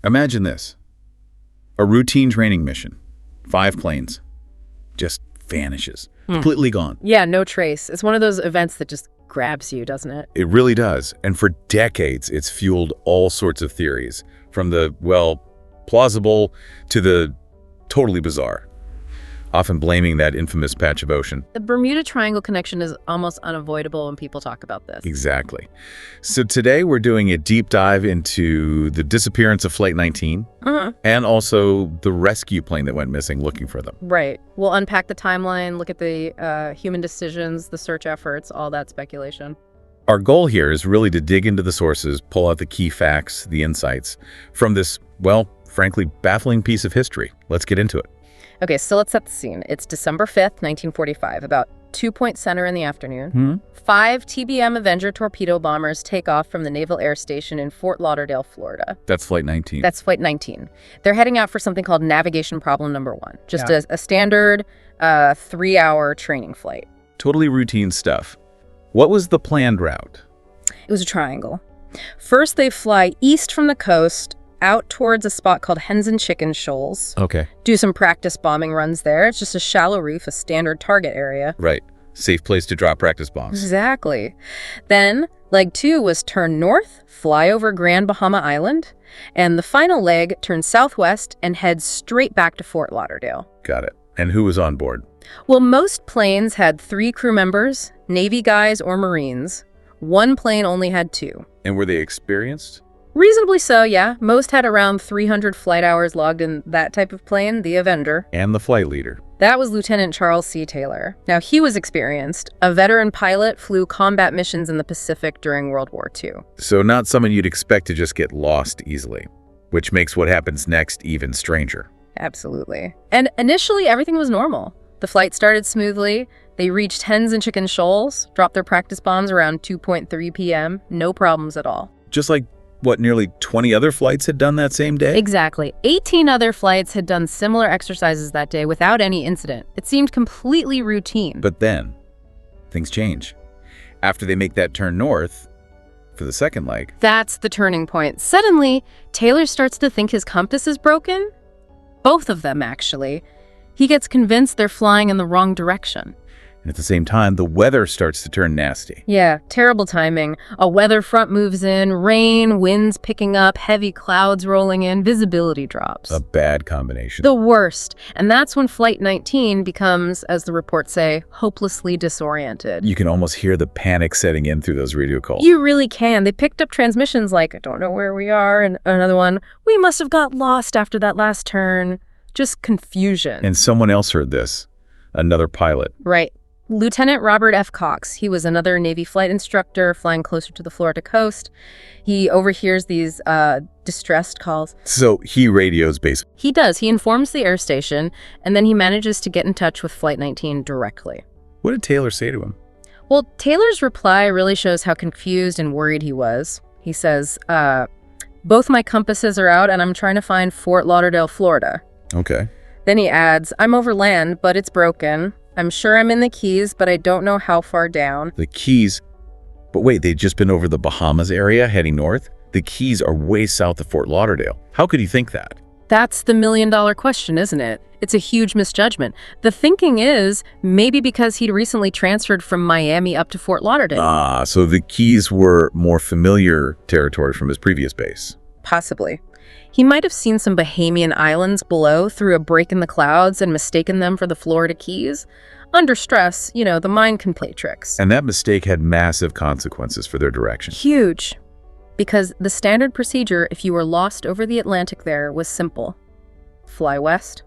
Imagine this. A routine training mission. 5 planes. Just vanishes. Completely gone. Yeah, no trace. It's one of those events that just grabs you, doesn't it? It really does. And for decades, it's fueled all sorts of theories. From the, well, plausible to the totally bizarre. Often blaming that infamous patch of ocean. The Bermuda Triangle connection is almost unavoidable when people talk about this. Exactly. So today we're doing a deep dive into the disappearance of Flight 19 and also the rescue plane that went missing looking for them. Right. We'll unpack the timeline, look at the human decisions, the search efforts, all that speculation. Our goal here is really to dig into the sources, pull out the key facts, the insights from this, well, frankly, baffling piece of history. Let's get into it. Okay, so let's set the scene. It's December 5th, 1945, about 2-point center in the afternoon. 5 TBM Avenger torpedo bombers take off from the Naval Air Station in Fort Lauderdale, Florida. That's Flight 19. That's Flight 19. They're heading out for something called navigation problem number 1. Just a standard 3-hour training flight. Totally routine stuff. What was the planned route? It was a triangle. First, they fly east from the coast out towards a spot called Hens and Chicken Shoals. Okay. Do some practice bombing runs there. It's just a shallow reef, a standard target area. Right. Safe place to drop practice bombs. Exactly. Then, leg 2 was turn north, fly over Grand Bahama Island, and the final leg turns southwest and heads straight back to Fort Lauderdale. Got it. And who was on board? Well, most planes had 3 crew members, Navy guys or Marines. One plane only had 2. And were they experienced? Reasonably so, yeah. Most had around 300 flight hours logged in that type of plane, the Avenger. And the flight leader. That was Lieutenant Charles C. Taylor. Now, he was experienced. A veteran pilot, flew combat missions in the Pacific during World War II. So not someone you'd expect to just get lost easily, which makes what happens next even stranger. Absolutely. And initially, everything was normal. The flight started smoothly. They reached Hens and Chicken Shoals, dropped their practice bombs around 2:3 p.m. No problems at all. Just like what nearly 20 other flights had done that same day? Exactly. 18 other flights had done similar exercises that day without any incident. It seemed completely routine. But then, things change. After they make that turn north for the second leg. That's the turning point. Suddenly, Taylor starts to think his compass is broken. Both of them, actually. He gets convinced they're flying in the wrong direction. And at the same time, the weather starts to turn nasty. Yeah, terrible timing. A weather front moves in, rain, winds picking up, heavy clouds rolling in, visibility drops. A bad combination. The worst. And that's when Flight 19 becomes, as the reports say, hopelessly disoriented. You can almost hear the panic setting in through those radio calls. You really can. They picked up transmissions like, I don't know where we are, and another one, we must have got lost after that last turn. Just confusion. And someone else heard this. Another pilot. Right. Lieutenant Robert F. Cox. He was another Navy flight instructor flying closer to the Florida coast. He overhears these distressed calls. So he radios basically. He does. He informs the air station, and then he manages to get in touch with Flight 19 directly. What did Taylor say to him? Well, Taylor's reply really shows how confused and worried he was. He says, both my compasses are out, and I'm trying to find Fort Lauderdale, Florida. Okay. Then he adds, I'm over land, but it's broken. I'm sure I'm in the Keys, but I don't know how far down. The Keys? But wait, they'd just been over the Bahamas area heading north? The Keys are way south of Fort Lauderdale. How could he think that? That's the million-dollar question, isn't it? It's a huge misjudgment. The thinking is maybe because he'd recently transferred from Miami up to Fort Lauderdale. Ah, so the Keys were more familiar territory from his previous base. Possibly. He might have seen some Bahamian islands below through a break in the clouds and mistaken them for the Florida Keys. Under stress, the mind can play tricks. And that mistake had massive consequences for their direction. Huge. Because the standard procedure, if you were lost over the Atlantic there, was simple. Fly west,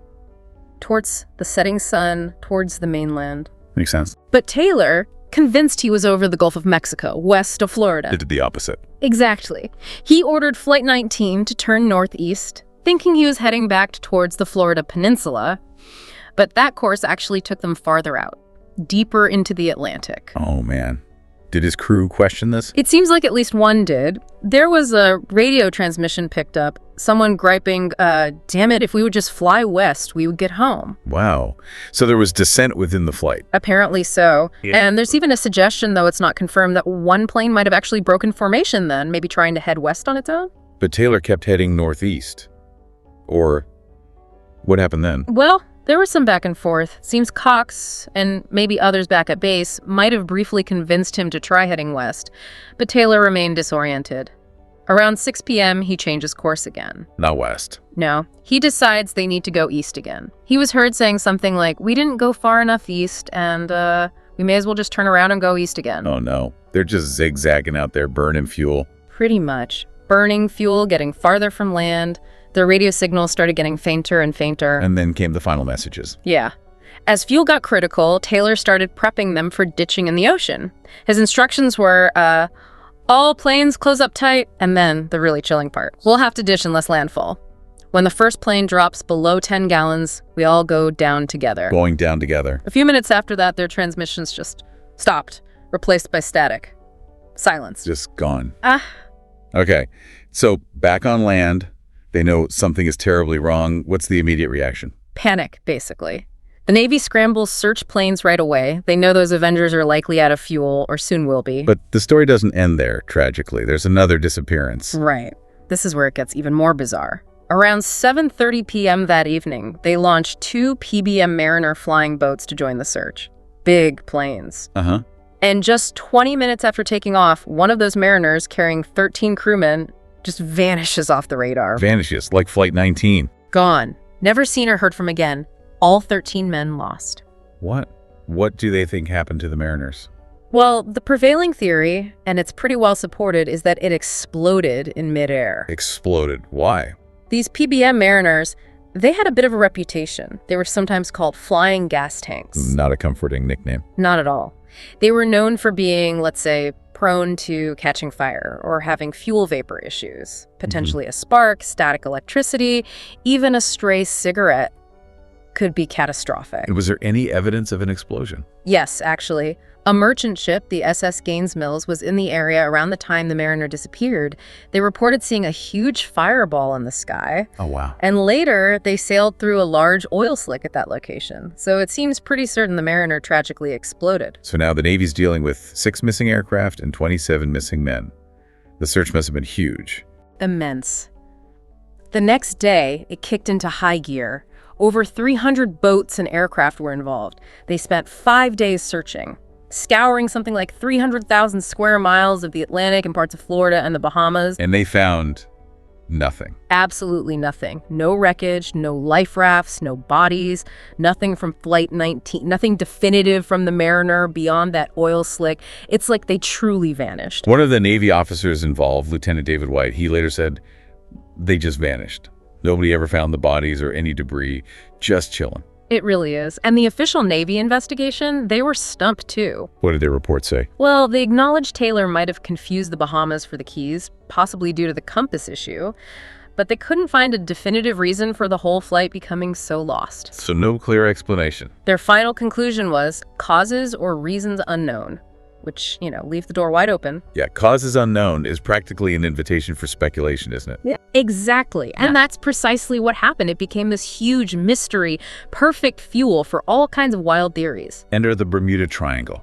towards the setting sun, towards the mainland. Makes sense. But Taylor, convinced he was over the Gulf of Mexico, west of Florida. It did the opposite. Exactly. He ordered Flight 19 to turn northeast, thinking he was heading back towards the Florida Peninsula. But that course actually took them farther out, deeper into the Atlantic. Oh, man. Did his crew question this? It seems like at least one did. There was a radio transmission picked up, someone griping, damn it, if we would just fly west, we would get home. Wow. So there was dissent within the flight. Apparently so. Yeah. And there's even a suggestion, though it's not confirmed, that one plane might have actually broken formation then, maybe trying to head west on its own. But Taylor kept heading northeast. Or what happened then? Well, there was some back and forth. Seems Cox, and maybe others back at base, might have briefly convinced him to try heading west, but Taylor remained disoriented. Around 6 p.m., he changes course again. Not west. No, he decides they need to go east again. He was heard saying something like, "We didn't go far enough east, and we may as well just turn around and go east again." Oh no, they're just zigzagging out there, burning fuel. Pretty much. Burning fuel, getting farther from land. Their radio signals started getting fainter and fainter. And then came the final messages. Yeah. As fuel got critical, Taylor started prepping them for ditching in the ocean. His instructions were, all planes close up tight, and then the really chilling part. We'll have to ditch unless landfall. When the first plane drops below 10 gallons, we all go down together. Going down together. A few minutes after that, their transmissions just stopped, replaced by static. Silence. Just gone. Okay, so back on land, they know something is terribly wrong. What's the immediate reaction? Panic, basically. The Navy scrambles search planes right away. They know those Avengers are likely out of fuel, or soon will be. But the story doesn't end there, tragically. There's another disappearance. Right. This is where it gets even more bizarre. Around 7:30 p.m. that evening, they launched 2 PBM Mariner flying boats to join the search. Big planes. And just 20 minutes after taking off, one of those Mariners, carrying 13 crewmen, just vanishes off the radar. Vanishes, like Flight 19. Gone. Never seen or heard from again. All 13 men lost. What? What do they think happened to the Mariners? Well, the prevailing theory, and it's pretty well supported, is that it exploded in midair. Exploded. Why? These PBM Mariners, they had a bit of a reputation. They were sometimes called flying gas tanks. Not a comforting nickname. Not at all. They were known for being, let's say, prone to catching fire or having fuel vapor issues, potentially a spark, static electricity, even a stray cigarette could be catastrophic. Was there any evidence of an explosion? Yes, actually. A merchant ship, the SS Gaines Mills, was in the area around the time the Mariner disappeared. They reported seeing a huge fireball in the sky. Oh, wow. And later, they sailed through a large oil slick at that location. So it seems pretty certain the Mariner tragically exploded. So now the Navy's dealing with 6 missing aircraft and 27 missing men. The search must have been huge. Immense. The next day, it kicked into high gear. Over 300 boats and aircraft were involved. They spent 5 days searching, scouring something like 300,000 square miles of the Atlantic and parts of Florida and the Bahamas. And they found nothing. Absolutely nothing. No wreckage, no life rafts, no bodies, nothing from Flight 19, nothing definitive from the Mariner beyond that oil slick. It's like they truly vanished. One of the Navy officers involved, Lieutenant David White, he later said, they just vanished. Nobody ever found the bodies or any debris, just chilling. It really is. And the official Navy investigation, they were stumped too. What did their report say? Well, they acknowledged Taylor might have confused the Bahamas for the Keys, possibly due to the compass issue, but they couldn't find a definitive reason for the whole flight becoming so lost. So no clear explanation. Their final conclusion was causes or reasons unknown, which, leave the door wide open. Yeah, causes unknown is practically an invitation for speculation, isn't it? Yeah, exactly. And that's precisely what happened. It became this huge mystery, perfect fuel for all kinds of wild theories. Enter the Bermuda Triangle.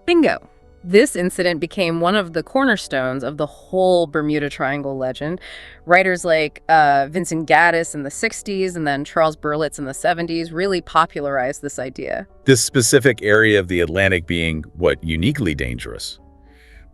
Bingo. This incident became one of the cornerstones of the whole Bermuda Triangle legend. Writers like Vincent Gaddis in the 60s and then Charles Berlitz in the 70s really popularized this idea. This specific area of the Atlantic being, uniquely dangerous?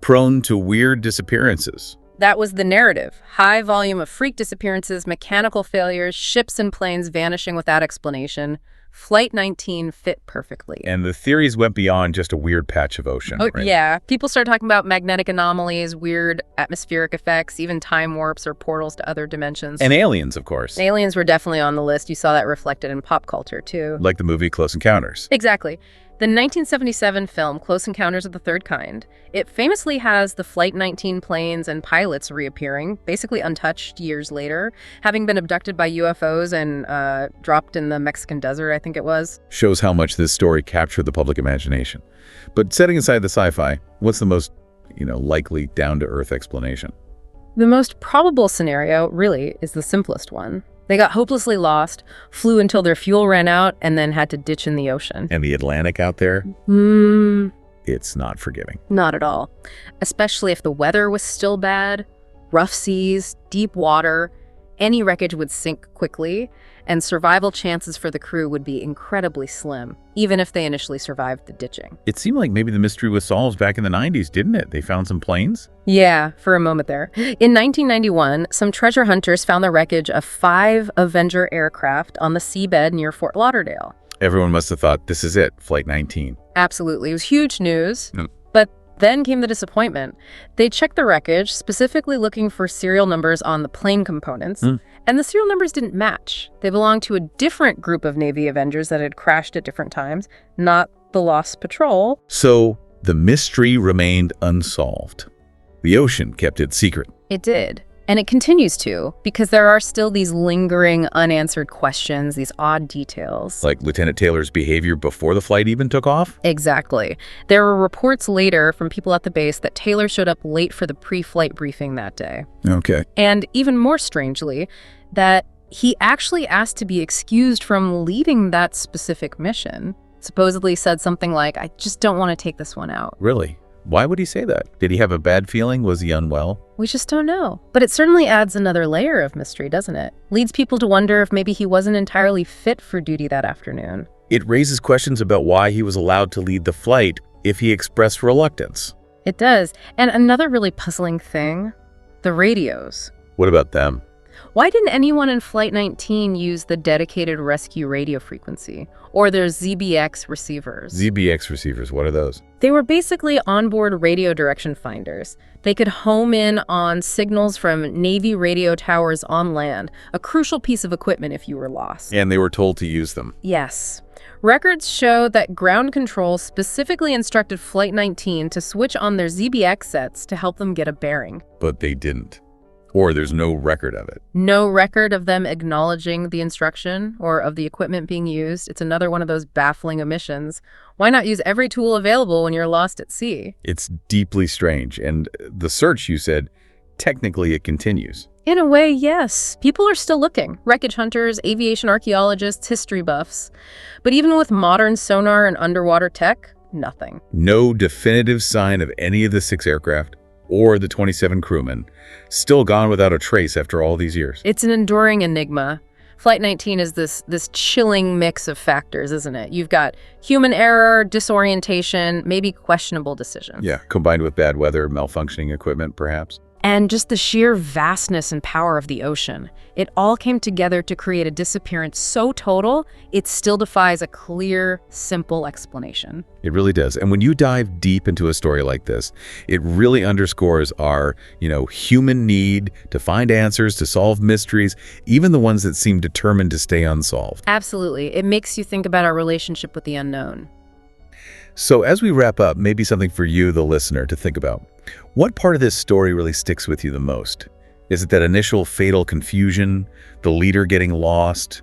Prone to weird disappearances. That was the narrative. High volume of freak disappearances, mechanical failures, ships and planes vanishing without explanation. Flight 19 fit perfectly. And the theories went beyond just a weird patch of ocean, right? Yeah. People started talking about magnetic anomalies, weird atmospheric effects, even time warps or portals to other dimensions. And aliens, of course. Aliens were definitely on the list. You saw that reflected in pop culture, too. Like the movie Close Encounters. Exactly. The 1977 film Close Encounters of the Third Kind, it famously has the Flight 19 planes and pilots reappearing, basically untouched years later, having been abducted by UFOs and dropped in the Mexican desert, I think it was. Shows how much this story captured the public imagination. But setting aside the sci-fi, what's the most, likely down-to-earth explanation? The most probable scenario, really, is the simplest one. They got hopelessly lost, flew until their fuel ran out, and then had to ditch in the ocean. And the Atlantic out there? It's not forgiving. Not at all. Especially if the weather was still bad. Rough seas, deep water, any wreckage would sink quickly, and survival chances for the crew would be incredibly slim, even if they initially survived the ditching. It seemed like maybe the mystery was solved back in the 90s, didn't it? They found some planes? Yeah, for a moment there. In 1991, some treasure hunters found the wreckage of 5 Avenger aircraft on the seabed near Fort Lauderdale. Everyone must have thought, this is it, Flight 19. Absolutely. It was huge news. Mm. But then came the disappointment. They checked the wreckage, specifically looking for serial numbers on the plane components, and the serial numbers didn't match. They belonged to a different group of Navy Avengers that had crashed at different times, not the Lost Patrol. So the mystery remained unsolved. The ocean kept it secret. It did. And it continues to, because there are still these lingering unanswered questions, these odd details. Like Lieutenant Taylor's behavior before the flight even took off? Exactly. There were reports later from people at the base that Taylor showed up late for the pre-flight briefing that day. Okay. And even more strangely, that he actually asked to be excused from leading that specific mission. Supposedly said something like, I just don't want to take this one out. Really? Why would he say that? Did he have a bad feeling? Was he unwell? We just don't know. But it certainly adds another layer of mystery, doesn't it? Leads people to wonder if maybe he wasn't entirely fit for duty that afternoon. It raises questions about why he was allowed to lead the flight if he expressed reluctance. It does. And another really puzzling thing, the radios. What about them? Why didn't anyone in Flight 19 use the dedicated rescue radio frequency or their ZBX receivers? ZBX receivers, what are those? They were basically onboard radio direction finders. They could home in on signals from Navy radio towers on land, a crucial piece of equipment if you were lost. And they were told to use them. Yes. Records show that ground control specifically instructed Flight 19 to switch on their ZBX sets to help them get a bearing. But they didn't. Or there's no record of it. No record of them acknowledging the instruction or of the equipment being used. It's another one of those baffling omissions. Why not use every tool available when you're lost at sea? It's deeply strange. And the search, you said, technically it continues. In a way, yes. People are still looking. Wreckage hunters, aviation archaeologists, history buffs. But even with modern sonar and underwater tech, nothing. No definitive sign of any of the 6 aircraft or the 27 crewmen, still gone without a trace after all these years. It's an enduring enigma. Flight 19 is this chilling mix of factors, isn't it? You've got human error, disorientation, maybe questionable decisions. Yeah, combined with bad weather, malfunctioning equipment, perhaps. And just the sheer vastness and power of the ocean. It all came together to create a disappearance so total, it still defies a clear, simple explanation. It really does. And when you dive deep into a story like this, it really underscores our, human need to find answers, to solve mysteries, even the ones that seem determined to stay unsolved. Absolutely. It makes you think about our relationship with the unknown. So as we wrap up, maybe something for you, the listener, to think about. What part of this story really sticks with you the most? Is it that initial fatal confusion, the leader getting lost,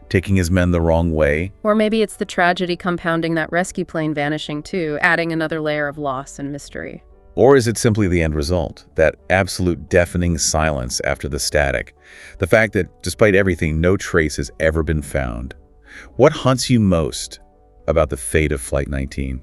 taking his men the wrong way? Or maybe it's the tragedy compounding that rescue plane vanishing too, adding another layer of loss and mystery. Or is it simply the end result, that absolute deafening silence after the static? The fact that, despite everything, no trace has ever been found? What haunts you most about the fate of Flight 19?